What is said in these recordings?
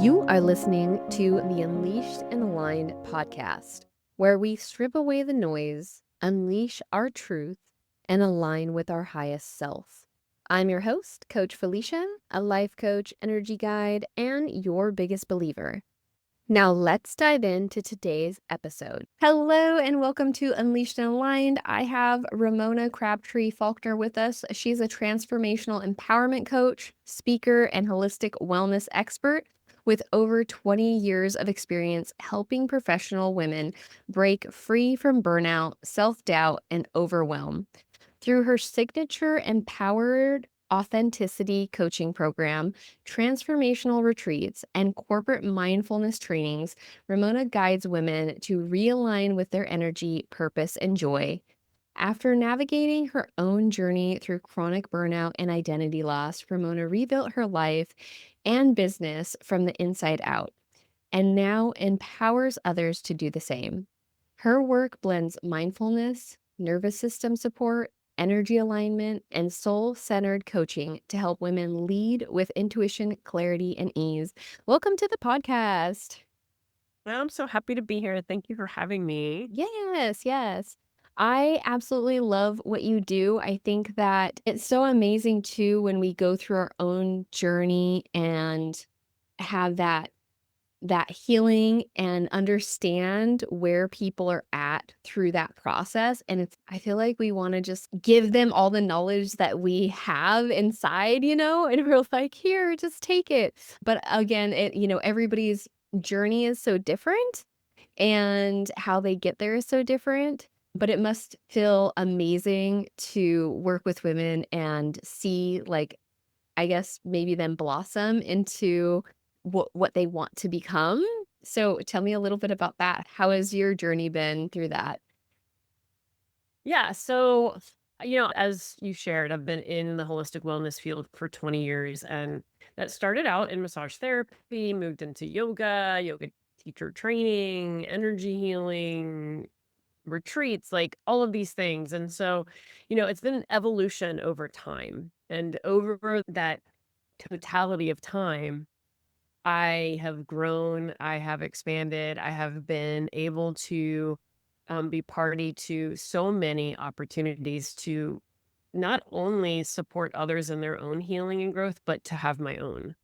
You are listening to the Unleashed and Aligned podcast, where we strip away the noise, unleash our truth, and align with our highest self. I'm your host, Coachfelicia, a life coach, energy guide, and your biggest believer. Now let's dive into today's episode. Hello and welcome to Unleashed and Aligned. I have Ramona Crabtree-Falkner with us. She's a transformational empowerment coach, speaker, and holistic wellness expert with over 20 years of experience helping professional women break free from burnout, self-doubt, and overwhelm. Through her signature Empowered Authenticity coaching program, transformational retreats, and corporate mindfulness trainings, Ramona guides women to realign with their energy, purpose, and joy. After navigating her own journey through chronic burnout and identity loss, Ramona rebuilt her life and business from the inside out and now empowers others to do the same. Her work blends mindfulness, nervous system support, energy alignment, and soul-centered coaching to help women lead with intuition, clarity, and ease. Welcome to the podcast. Well, I'm so happy to be here. Thank you for having me. Yes. I absolutely love what you do. I think that it's so amazing too when we go through our own journey and have that healing and understand where people are at through that process. And I feel like we want to just give them all the knowledge that we have inside, and we're like, here, just take it. But again, everybody's journey is so different and how they get there is so different. But it must feel amazing to work with women and see, like, I guess maybe them blossom into what they want to become. So tell me a little bit about that. How has your journey been through that? Yeah. So, as you shared, I've been in the holistic wellness field for 20 years, and that started out in massage therapy, moved into yoga teacher training, energy healing, retreats, like all of these things. And so, it's been an evolution over time. And over that totality of time, I have grown, I have expanded, I have been able to be party to so many opportunities to not only support others in their own healing and growth, but to have my own.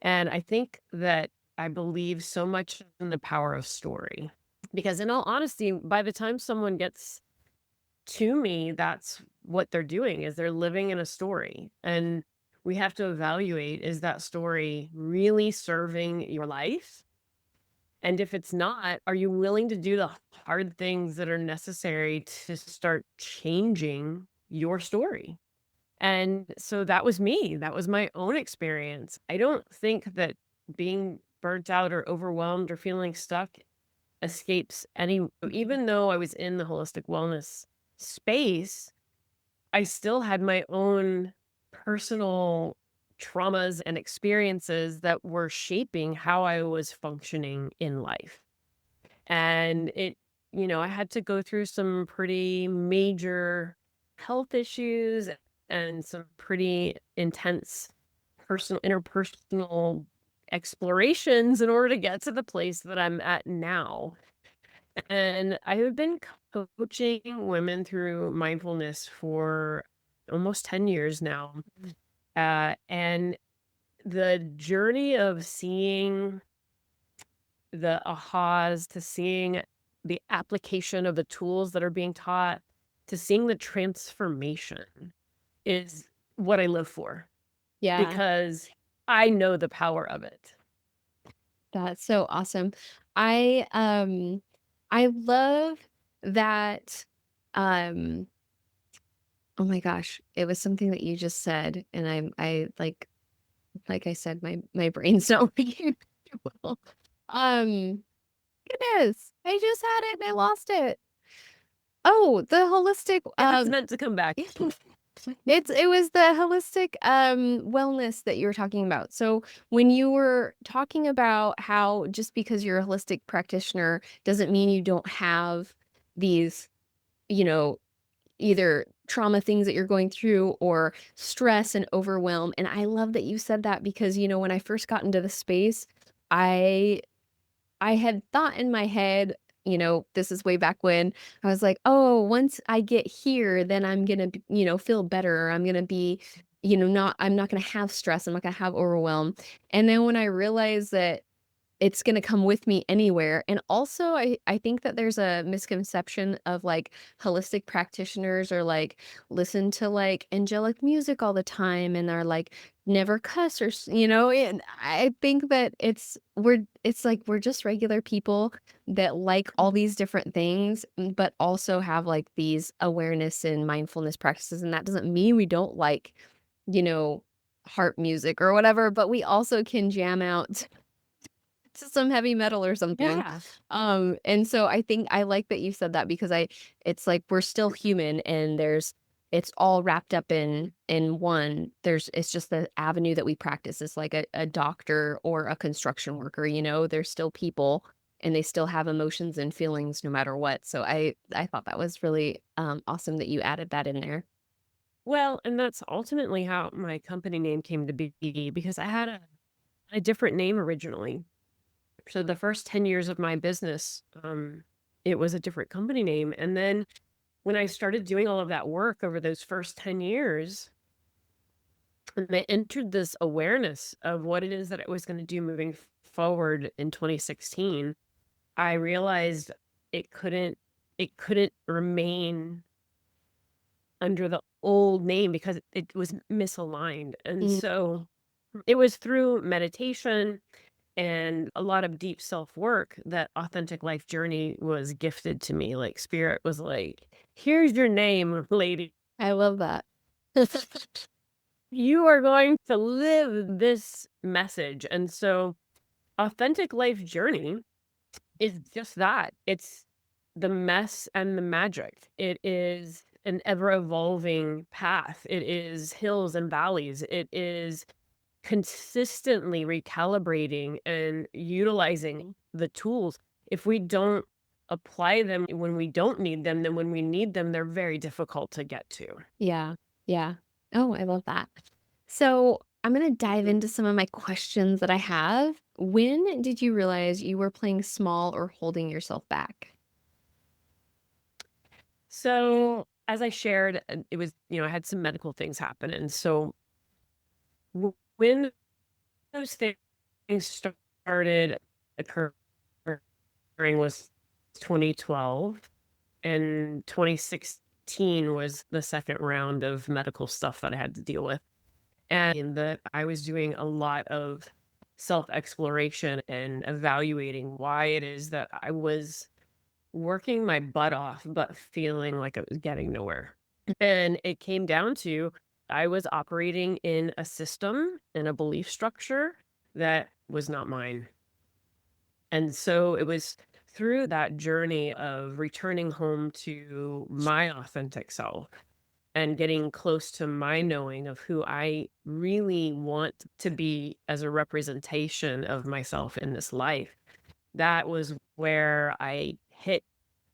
And I think that I believe so much in the power of story. Because in all honesty, by the time someone gets to me, that's what they're doing is they're living in a story. And we have to evaluate, is that story really serving your life? And if it's not, are you willing to do the hard things that are necessary to start changing your story? And so that was me. That was my own experience. I don't think that being burnt out or overwhelmed or feeling stuck escapes any, even though I was in the holistic wellness space, I still had my own personal traumas and experiences that were shaping how I was functioning in life. And I had to go through some pretty major health issues and some pretty intense interpersonal explorations in order to get to the place that I'm at now. And I have been coaching women through mindfulness for almost 10 years now. And the journey of seeing the ahas, to seeing the application of the tools that are being taught, to seeing the transformation is what I live for Yeah, because I know the power of it. that's so awesome. I love that um oh my gosh, it was something that you just said and I like I said, my brain's not working too well. Um Goodness, I just had it and I lost it. Oh, the holistic, It's meant to come back. it was the holistic, wellness that you were talking about. So when you were talking about how just because you're a holistic practitioner doesn't mean you don't have these, you know, either trauma things that you're going through or stress and overwhelm. And I love that you said that because, when I first got into the space, I I had thought in my head, this is way back when, I was like, "Oh, once I get here, then I'm gonna feel better, or I'm gonna be, I'm not gonna have stress, I'm not gonna have overwhelm." And then when I realized that it's gonna come with me anywhere, and also I think that there's a misconception of, like, holistic practitioners or, like, listen to, like, angelic music all the time and are, like, never cuss or and I think that it's like we're just regular people that like all these different things, but also have, like, these awareness and mindfulness practices, and that doesn't mean we don't like, you know, harp music or whatever, but we also can jam out to some heavy metal or something. Yeah. And so I think I like that you said that because it's like we're still human and it's all wrapped up in one. It's just the avenue that we practice. It's like a doctor or a construction worker, they're still people and they still have emotions and feelings no matter what. So I thought that was really awesome that you added that in there. Well, and that's ultimately how my company name came to be because I had a different name originally. So the first 10 years of my business, it was a different company name. And then when I started doing all of that work over those first 10 years, and I entered this awareness of what it is that I was going to do moving forward in 2016, I realized it couldn't it couldn't remain under the old name because it was misaligned. And Mm, so it was through meditation and a lot of deep self work that Authentic Life Journey was gifted to me. Like, Spirit was like, here's your name, lady. I love that. You are going to live this message. And so, Authentic Life Journey is just that. It's the mess and the magic. It is an ever evolving path. It is hills and valleys. It is consistently recalibrating and utilizing the tools. If we don't apply them when we don't need them, then when we need them, they're very difficult to get to. Yeah, yeah. Oh, I love that. So, I'm gonna dive into some of my questions that I have. When did you realize you were playing small or holding yourself back? So, as I shared, it was, I had some medical things happen. And so when those things started occurring was 2012, and 2016 was the second round of medical stuff that I had to deal with. And that I was doing a lot of self-exploration and evaluating why it is that I was working my butt off, but feeling like I was getting nowhere. And it came down to I was operating in a system and a belief structure that was not mine. And so it was through that journey of returning home to my authentic self and getting close to my knowing of who I really want to be as a representation of myself in this life. That was where I hit,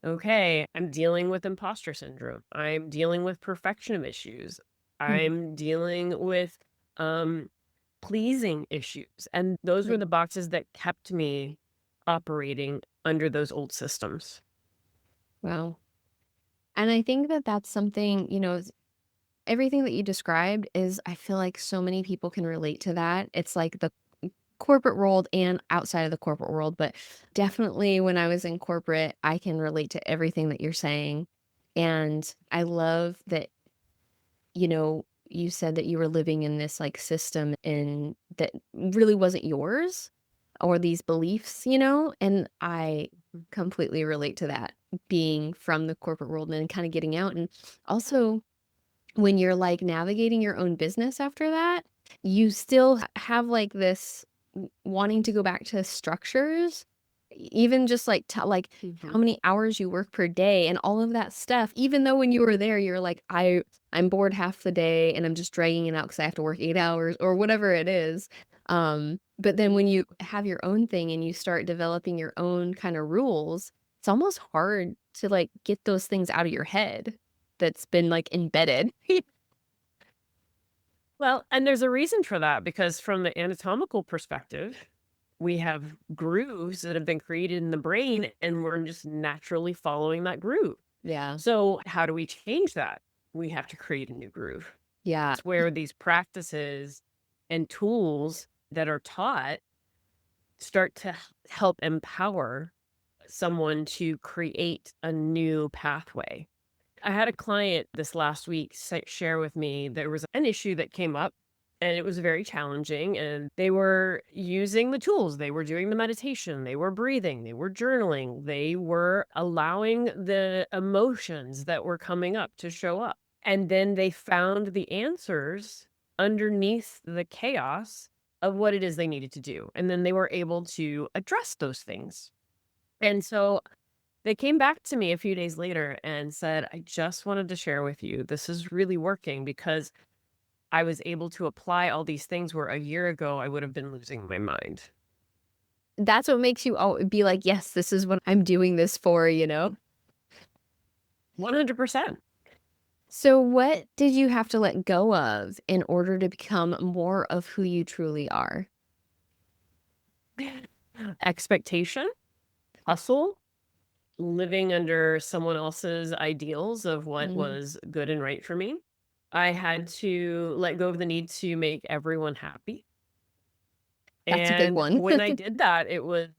okay, I'm dealing with imposter syndrome. I'm dealing with perfection issues. Mm, I'm dealing with um pleasing issues. And those were mm. the boxes that kept me operating under those old systems. Wow. And I think that that's something, everything that you described is I feel like so many people can relate to that. It's like the corporate world and outside of the corporate world, but definitely when I was in corporate, I can relate to everything that you're saying. And I love that, you said that you were living in this like system and that really wasn't yours or these beliefs, and I completely relate to that being from the corporate world and kind of getting out. And also, when you're, like, navigating your own business after that, you still have, like, this wanting to go back to structures, even just, like, Mhm. how many hours you work per day and all of that stuff, even though when you were there, you're like, I'm bored half the day and I'm just dragging it out because I have to work 8 hours," or whatever it is. But then when you have your own thing and you start developing your own kinda rules, it's almost hard to, like, get those things out of your head that's been, like, embedded. Well, and there's a reason for that because from the anatomical perspective, We have grooves that have been created in the brain, and we're just naturally following that groove. Yeah. So how do we change that? We have to create a new groove. Yeah. It's where these practices and tools that are taught start to help empower someone to create a new pathway. I had a client this last week share with me there was an issue that came up, and it was very challenging, and they were using the tools. They were doing the meditation, they were breathing, they were journaling, they were allowing the emotions that were coming up to show up. And then they found the answers underneath the chaos of what it is they needed to do. And then they were able to address those things. And so they came back to me a few days later and said, I just wanted to share with you, this is really working because I was able to apply all these things where a year ago I would have been losing my mind. That's what makes you be like, yes, this is what I'm doing this for, 100%. So what did you have to let go of in order to become more of who you truly are? Expectation, hustle, living under someone else's ideals of what Mm, was good and right for me. I had to let go of the need to make everyone happy. that's a big And one. when I did that, it was,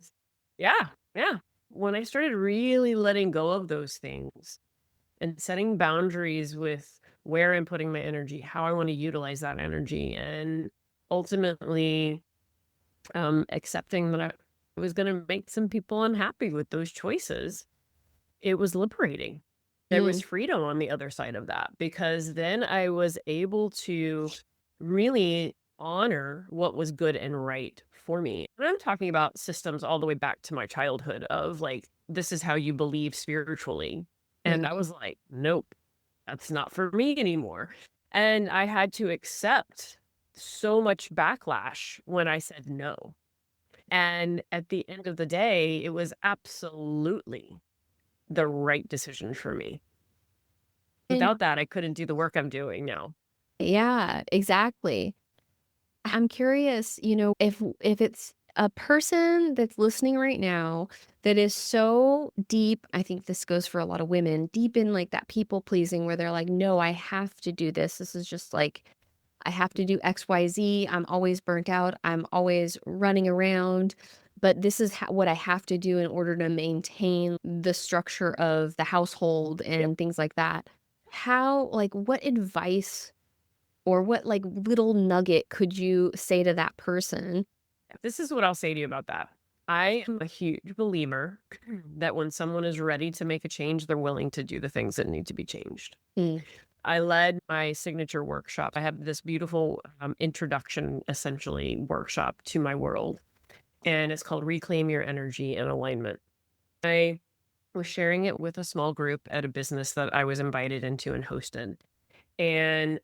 yeah, yeah. When I started really letting go of those things and setting boundaries with where I'm putting my energy, how I want to utilize that energy, and ultimately accepting that I was going to make some people unhappy with those choices, it was liberating. There was Mm, freedom on the other side of that because then I was able to really honor what was good and right for me. And I'm talking about systems all the way back to my childhood of like, this is how you believe spiritually. And mm. I was like, nope, that's not for me anymore. And I had to accept so much backlash when I said no. And at the end of the day, it was absolutely the right decision for me. And Without that, I couldn't do the work I'm doing now. yeah, exactly. I'm curious, if it's a person that's listening right now that is so deep, I think this goes for a lot of women, deep in like that people pleasing where they're like, no, I have to do this. This is just like, I have to do XYZ. I'm always burnt out. I'm always running around. But this is what I have to do in order to maintain the structure of the household Yep. and things like that. What advice or what, like, little nugget could you say to that person? This is what I'll say to you about that. I am a huge believer that when someone is ready to make a change, they're willing to do the things that need to be changed. Mm, I led my signature workshop. I have this beautiful introduction, essentially, workshop to my world, and it's called Reclaim Your Energy and Alignment. I was sharing it with a small group at a business that I was invited into and hosted. And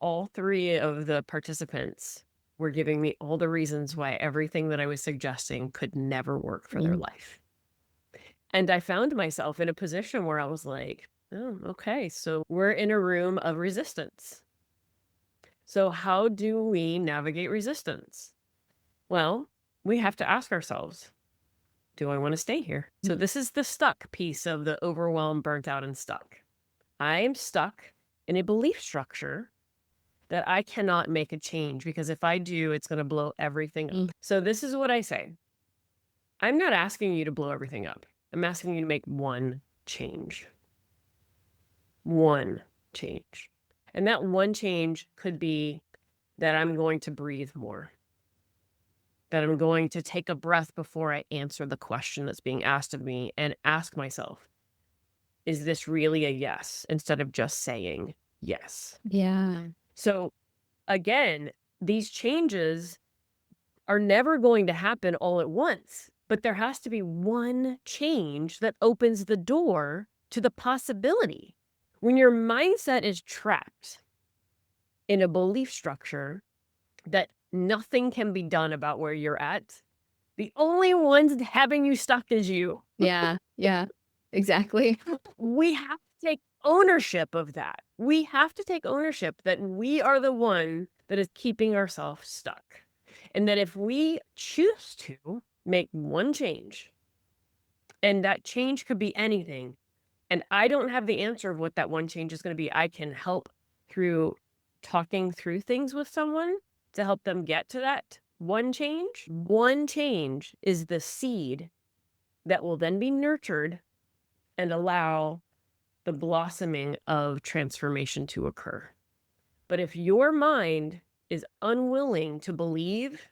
all three of the participants were giving me all the reasons why everything that I was suggesting could never work for their mm, life. And I found myself in a position where I was like, oh, okay, so we're in a room of resistance. So, how do we navigate resistance? Well, we have to ask ourselves, do I want to stay here? So, mm. this is the stuck piece of the overwhelmed, burnt out, and stuck. I am stuck in a belief structure that I cannot make a change because if I do, it's going to blow everything Mm. up. So this is what I say. I'm not asking you to blow everything up. I'm asking you to make one change. One change. And that one change could be that I'm going to breathe more, that I'm going to take a breath before I answer the question that's being asked of me and ask myself, is this really a yes? Instead of just saying yes. Yeah. So again, these changes are never going to happen all at once, but there has to be one change that opens the door to the possibility. When your mindset is trapped in a belief structure that nothing can be done about where you're at, the only ones having you stuck is you. Yeah, yeah, exactly. We have to take ownership of that. We have to take ownership that we are the one that is keeping ourselves stuck. And that if we choose to make one change, and that change could be anything, and I don't have the answer of what that one change is going to be, I can help through talking through things with someone to help them get to that one change. One change is the seed that will then be nurtured and allow the blossoming of transformation to occur. But if your mind is unwilling to believe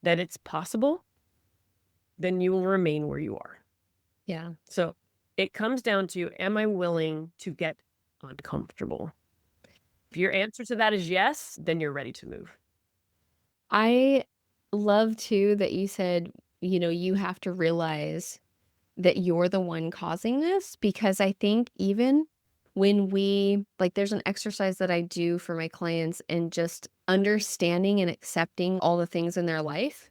that it's possible, then you will remain where you are. Yeah. So it comes down to, am I willing to get uncomfortable? If your answer to that is yes, then you're ready to move. I love too that you said, you have to realize that you're the one causing this, because I think even when there's an exercise that I do for my clients, and just understanding and accepting all the things in their life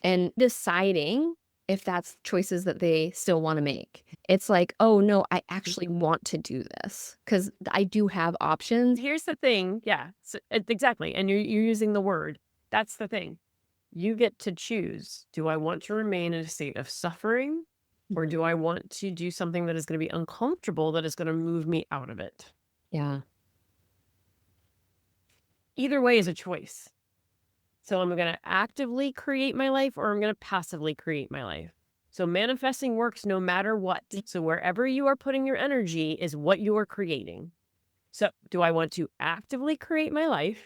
and deciding if that's choices that they still want to make. It's like, oh no, I actually want to do this because I do have options. Here's the thing. Yeah, exactly. And you're using the word. That's the thing. You get to choose. Do I want to remain in a state of suffering, or do I want to do something that is going to be uncomfortable, that is going to move me out of it? Yeah. Either way is a choice. So I'm going to actively create my life, or I'm going to passively create my life. So manifesting works no matter what. So wherever you are putting your energy is what you are creating. So do I want to actively create my life,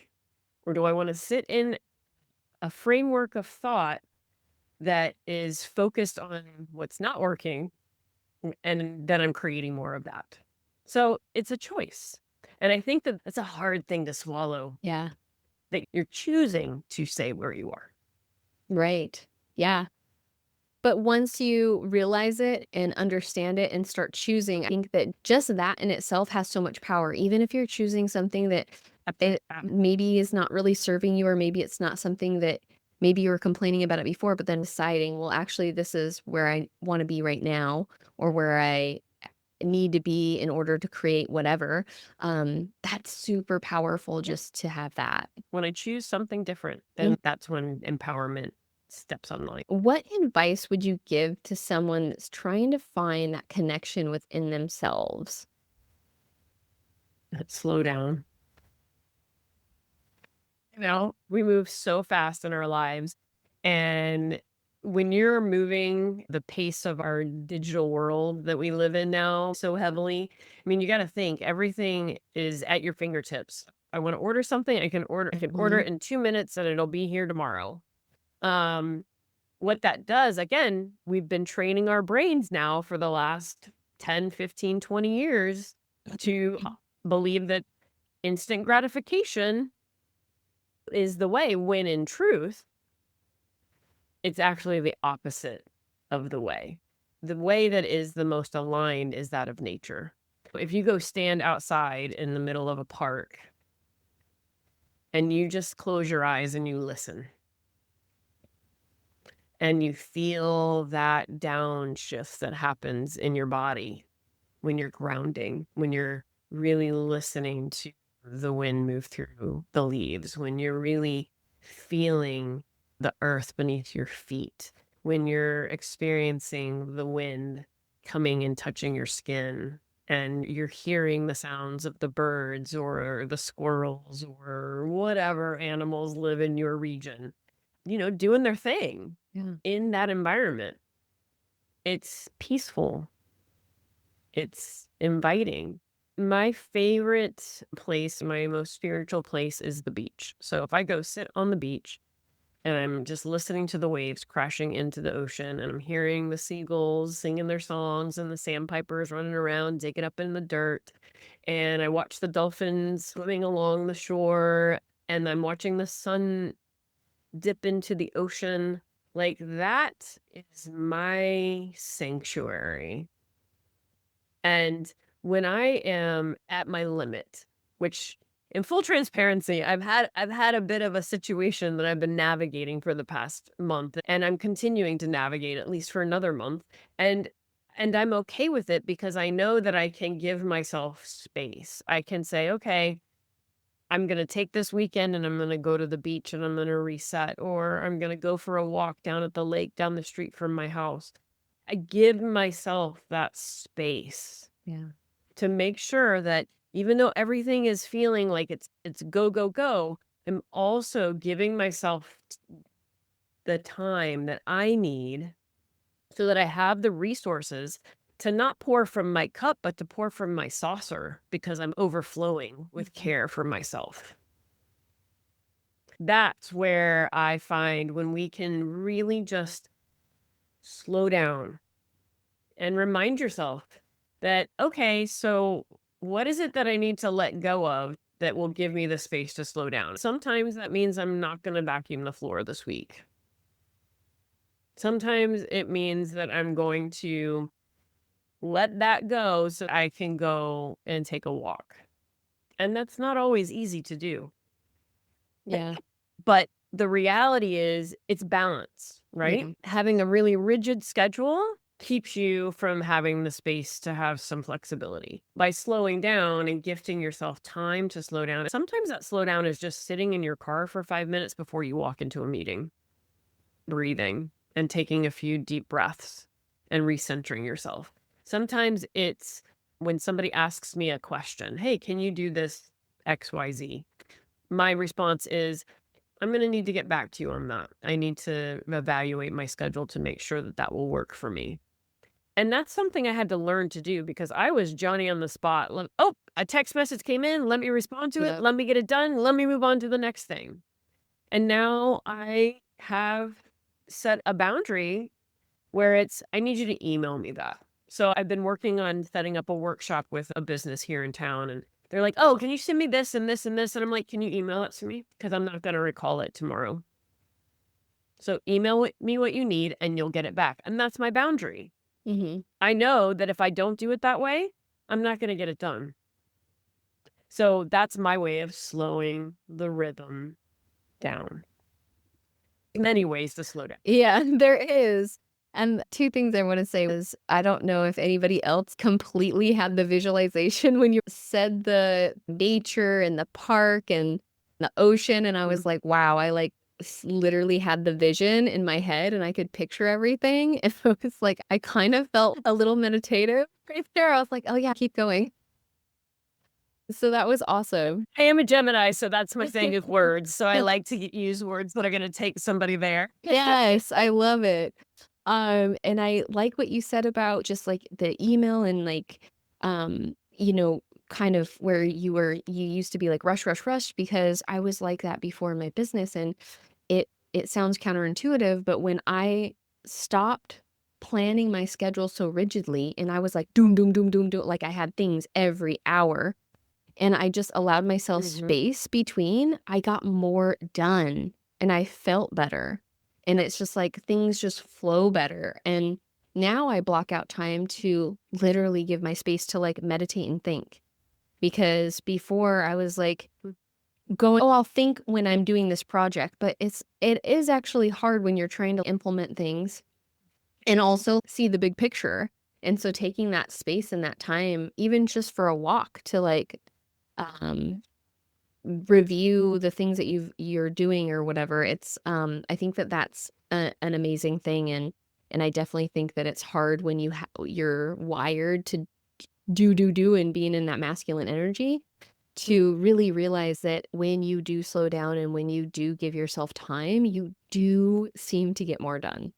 or do I want to sit in a framework of thought that is focused on what's not working, and then I'm creating more of that? So it's a choice. And I think that that's a hard thing to swallow, Yeah. that you're choosing to stay where you are. Right. Yeah. But once you realize it and understand it and start choosing, I think that just that in itself has so much power. Even if you're choosing something that it maybe is not really serving you, or maybe it's not something that maybe you were complaining about it before, but then deciding, well, actually, this is where I want to be right now, or where I need to be in order to create whatever. That's super powerful just to have that. When I choose something different, then that's when empowerment steps online. What advice would you give to someone that's trying to find that connection within themselves? Slow down. We move so fast in our lives. And when you're moving the pace of our digital world that we live in now so heavily, I mean, you got to think everything is at your fingertips. I want to order something, I can order it in 2 minutes and it'll be here tomorrow. Um, what that does, again, we've been training our brains now for the last 10, 15, 20 years to believe that instant gratification is the way, when in truth, it's actually the opposite of the way. The way that is the most aligned is that of nature. If you go stand outside in the middle of a park and you just close your eyes and you listen, and you feel that downshift that happens in your body when you're grounding, when you're really listening to the wind move through the leaves, when you're really feeling the earth beneath your feet, when you're experiencing the wind coming and touching your skin, and you're hearing the sounds of the birds or the squirrels or whatever animals live in your region, doing their thing Yeah. in that environment. It's peaceful. It's inviting. My favorite place, my most spiritual place, is the beach. So if I go sit on the beach and I'm just listening to the waves crashing into the ocean, and I'm hearing the seagulls singing their songs and the sandpipers running around, digging up in the dirt, and I watch the dolphins swimming along the shore, and I'm watching the sun dip into the ocean, like that is my sanctuary. And when I am at my limit, which, in full transparency, I've had a bit of a situation that I've been navigating for the past month, and I'm continuing to navigate at least for another month. And I'm okay with it because I know that I can give myself space. I can say, okay, I'm going to take this weekend and I'm going to go to the beach and I'm going to reset, or I'm going to go for a walk down at the lake down the street from my house. I give myself that space Yeah. to make sure that even though everything is feeling like it's go, go, go, I'm also giving myself the time that I need so that I have the resources to not pour from my cup, but to pour from my saucer because I'm overflowing with care for myself. That's where I find when we can really just slow down and remind yourself that, okay, so what is it that I need to let go of that will give me the space to slow down? Sometimes that means I'm not going to vacuum the floor this week. Sometimes it means that I'm going to let that go so I can go and take a walk. And that's not always easy to do. Yeah. But the reality is it's balance, right? Yeah. Having a really rigid schedule keeps you from having the space to have some flexibility. By slowing down and gifting yourself time to slow down, sometimes that slowdown is just sitting in your car for 5 minutes before you walk into a meeting, breathing and taking a few deep breaths and recentering yourself. Sometimes it's when somebody asks me a question, hey, can you do this XYZ? My response is, I'm going to need to get back to you on that. I need to evaluate my schedule to make sure that that will work for me. And that's something I had to learn to do because I was Johnny on the spot. Oh, a text message came in. Let me respond to it. Yep. Let me get it done. Let me move on to the next thing. And now I have set a boundary where I need you to email me that. So I've been working on setting up a workshop with a business here in town, and they're like, oh, can you send me this and this and this? And I'm like, can you email it to me? Because I'm not going to recall it tomorrow. So email me what you need and you'll get it back. And that's my boundary. Mm-hmm. I know that if I don't do it that way, I'm not going to get it done. So that's my way of slowing the rhythm down. Many ways to slow down. Yeah, there is. And two things I want to say is I don't know if anybody else completely had the visualization when you said the nature and the park and the ocean. And I was like, wow, I like literally had the vision in my head and I could picture everything. And it was like, I kind of felt a little meditative right there. I was like, oh yeah, keep going. So that was awesome. I am a Gemini, so that's my thing with words. So I like to use words that are going to take somebody there. Yes, I love it. And I like what you said about just like the email and like, you know, kind of where you used to be like rush, rush, rush, because I was like that before in my business. And it sounds counterintuitive, but when I stopped planning my schedule so rigidly and I was like, doom, doom, doom, doom, doom, like I had things every hour and I just allowed myself space between, I got more done and I felt better. And it's just like things just flow better. And now I block out time to literally give my space to like meditate and think. Because before I was like going, oh, I'll think when I'm doing this project, but it is actually hard when you're trying to implement things and also see the big picture. And so taking that space and that time, even just for a walk to like review the things that you're doing or whatever, it's I think that that's an amazing thing. And I definitely think that it's hard when you're wired to do and being in that masculine energy to really realize that when you do slow down and when you do give yourself time, you do seem to get more done.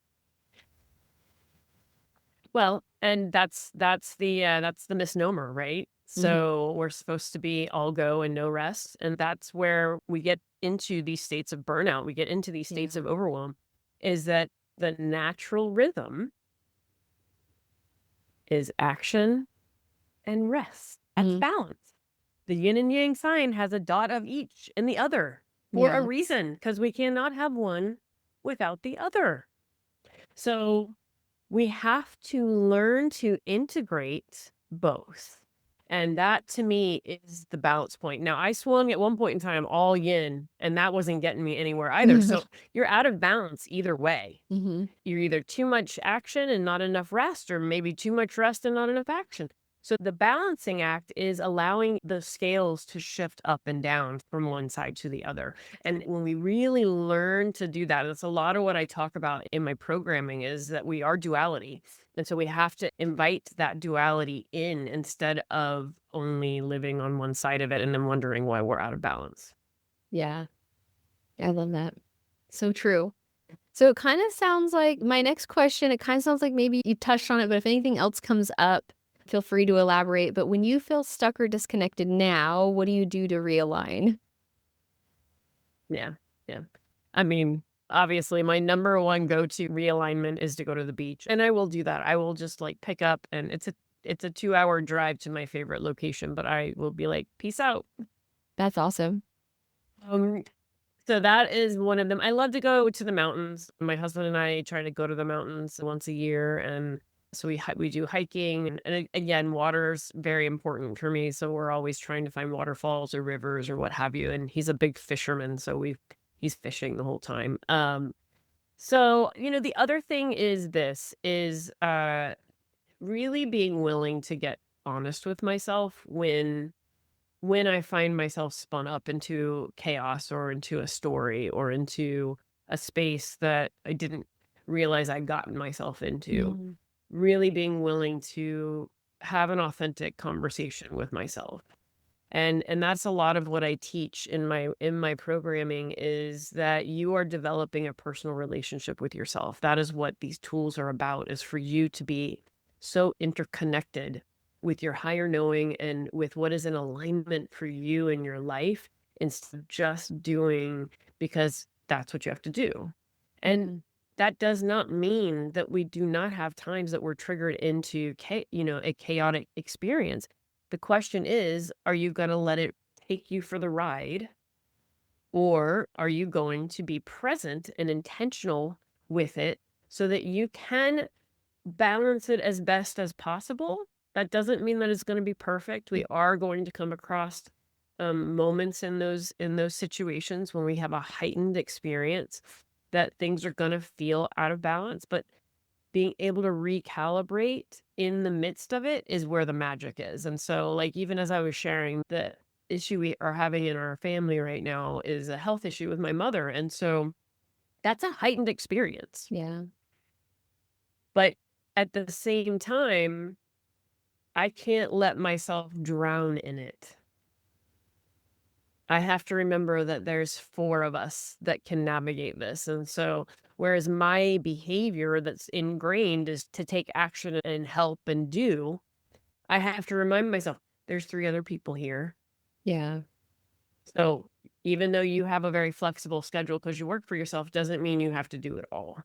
Well, and that's the misnomer, right? So we're supposed to be all go and no rest, and that's where we get into these states of burnout. We get into these states of overwhelm. Is that the natural rhythm is action and rest. That's balance. The yin and yang sign has a dot of each in the other for a reason, because we cannot have one without the other. So we have to learn to integrate both. And that to me is the balance point. Now, I swung at one point in time all yin, and that wasn't getting me anywhere either. So you're out of balance either way. You're either too much action and not enough rest, or maybe too much rest and not enough action. So the balancing act is allowing the scales to shift up and down from one side to the other. And when we really learn to do that, that's a lot of what I talk about in my programming is that we are duality. And so we have to invite that duality in instead of only living on one side of it and then wondering why we're out of balance. Yeah, I love that. So true. So it kind of sounds like my next question, it kind of sounds like maybe you touched on it, but if anything else comes up, feel free to elaborate. But when you feel stuck or disconnected now, what do you do to realign? Yeah. Yeah. I mean, obviously my number one go-to realignment is to go to the beach. And I will do that. I will just like pick up and it's a 2-hour drive to my favorite location, but I will be like, peace out. That's awesome. Um so that is one of them. I love to go to the mountains. My husband and I try to go to the mountains once a year and so we do hiking and again water's very important for me so we're always trying to find waterfalls or rivers or what have you and he's a big fisherman so he's fishing the whole time. So, the other thing is this is really being willing to get honest with myself when I find myself spun up into chaos or into a story or into a space that I didn't realize I'd gotten myself into. Mm, Really being willing to have an authentic conversation with myself. And that's a lot of what I teach in my programming is that you are developing a personal relationship with yourself. That is what these tools are about, is for you to be so interconnected with your higher knowing and with what is in alignment for you in your life instead of just doing because that's what you have to do. And mm, that does not mean that we do not have times that we're triggered into a chaotic experience. The question is, are you gonna let it take you for the ride, or are you going to be present and intentional with it so that you can balance it as best as possible? That doesn't mean that it's gonna be perfect. We are going to come across, moments in those situations when we have a heightened experience that things are gonna feel out of balance, but being able to recalibrate in the midst of it is where the magic is, and so, like, even as I was sharing, the issue we are having in our family right now is a health issue with my mother, and so that's a heightened experience, yeah. but at the same time, I can't let myself drown in it. I have to remember that there's 4 of us that can navigate this, and so, whereas my behavior that's ingrained is to take action and help and do, I have to remind myself, there's 3 other people here. Yeah. So, even though you have a very flexible schedule because you work for yourself, doesn't mean you have to do it all.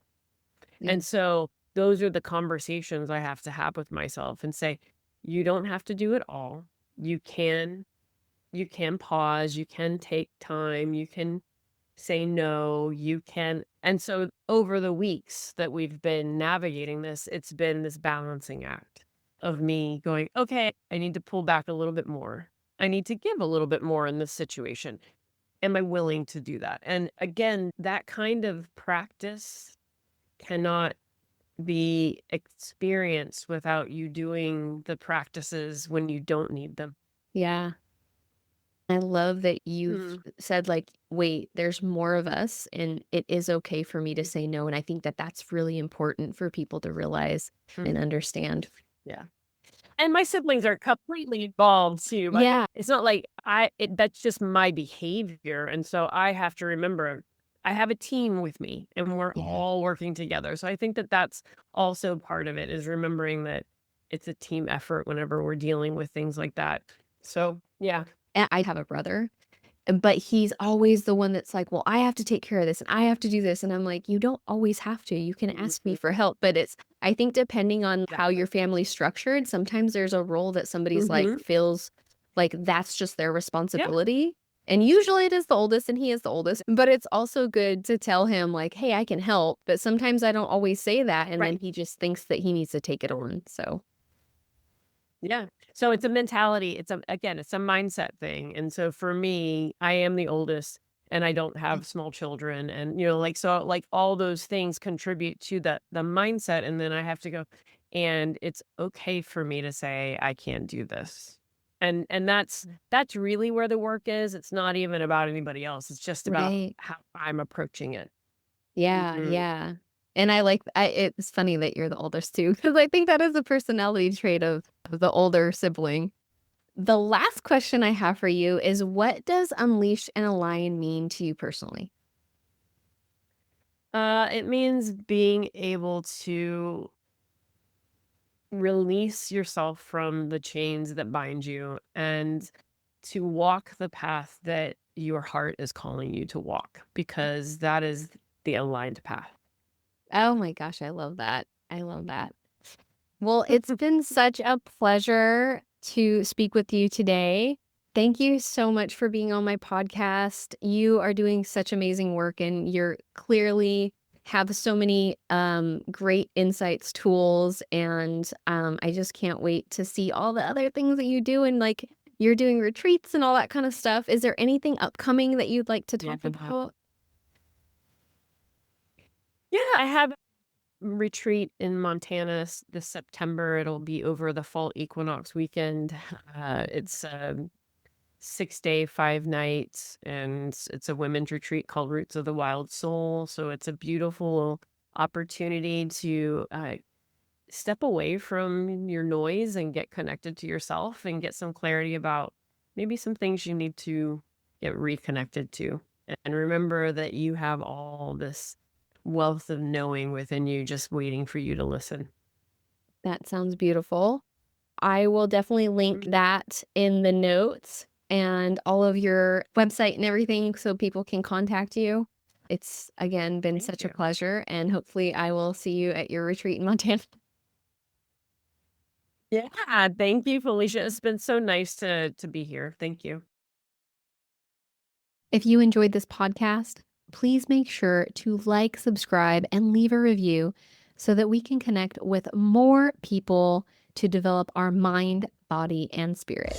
Yeah. And so, those are the conversations I have to have with myself and say, "You don't have to do it all. You can you can pause, you can take time, you can say no, you can." And so, over the weeks that we've been navigating this, it's been this balancing act of me going, "Okay, I need to pull back a little bit more. I need to give a little bit more in this situation. Am I willing to do that?" And again, that kind of practice cannot be experienced without you doing the practices when you don't need them. Yeah. I love that you've Mm, said, like, wait, there's more of us, and it is okay for me to mhm, say no. And I think that that's really important for people to realize and mm, understand. yeah. And my siblings are completely involved too, but Yeah. it's not like that's just my behavior, and so I have to remember I have a team with me, and we're Yeah. all working together, so I think that that's also part of it, is remembering that it's a team effort whenever we're dealing with things like that. So, yeah. And I have a brother. But he's always the one that's like, "Well, I have to take care of this, and I have to do this," and I'm like, "You don't always have to, you can ask me Mhm. for help," but it's I think depending on how Exactly. your family's structured, sometimes there's a role that somebody's like Mhm. feels like that's just their Yeah, responsibility, and usually it is the oldest, and he is the oldest, but it's also good to tell him like, "Hey, I can help," but sometimes I don't always say that, and then right. he just thinks that he needs to take it on, so Yeah. So it's a mentality. It's a mindset thing. And so for me, I am the oldest and I don't have small children and like so like all those things contribute to the mindset and then I have to go, and it's okay for me to say, "I can't do this." And that's really where the work is. It's not even about anybody else. It's just about Right. how I'm approaching it. Yeah, Mhm. yeah. And it's funny that you're the oldest too, because I think that is a personality trait of the older sibling. The last question I have for you is what does unleash and align mean to you personally? It means being able to release yourself from the chains that bind you and to walk the path that your heart is calling you to walk, because that is the aligned path. Oh my gosh, I love that. I love that. Well, it's been such a pleasure to speak with you today. Thank you so much for being on my podcast. You are doing such amazing work and you're clearly have so many great insights, tools, and I just can't wait to see all the other things that you do and like you're doing retreats and all that kind of stuff. Is there anything upcoming that you'd like to Yeah. talk about? Yeah, I have a retreat in Montana this September. It'll be over the fall equinox weekend. It's 6 day, 5 nights, and it's a women's retreat called Roots of the Wild Soul. So it's a beautiful opportunity to step away from your noise and get connected to yourself and get some clarity about maybe some things you need to get reconnected to. And remember that you have all this wealth of knowing within you just waiting for you to listen. That sounds beautiful. I will definitely link Mm. that in the notes and all of your website and everything so people can contact you. It's again been Thank such a you. pleasure, and hopefully I will see you at your retreat in Montana. Yeah, thank you, Felicia. It's been so nice to be here. Thank you. If you enjoyed this podcast, please make sure to like, subscribe, and leave a review so that we can connect with more people to develop our mind, body, and spirit.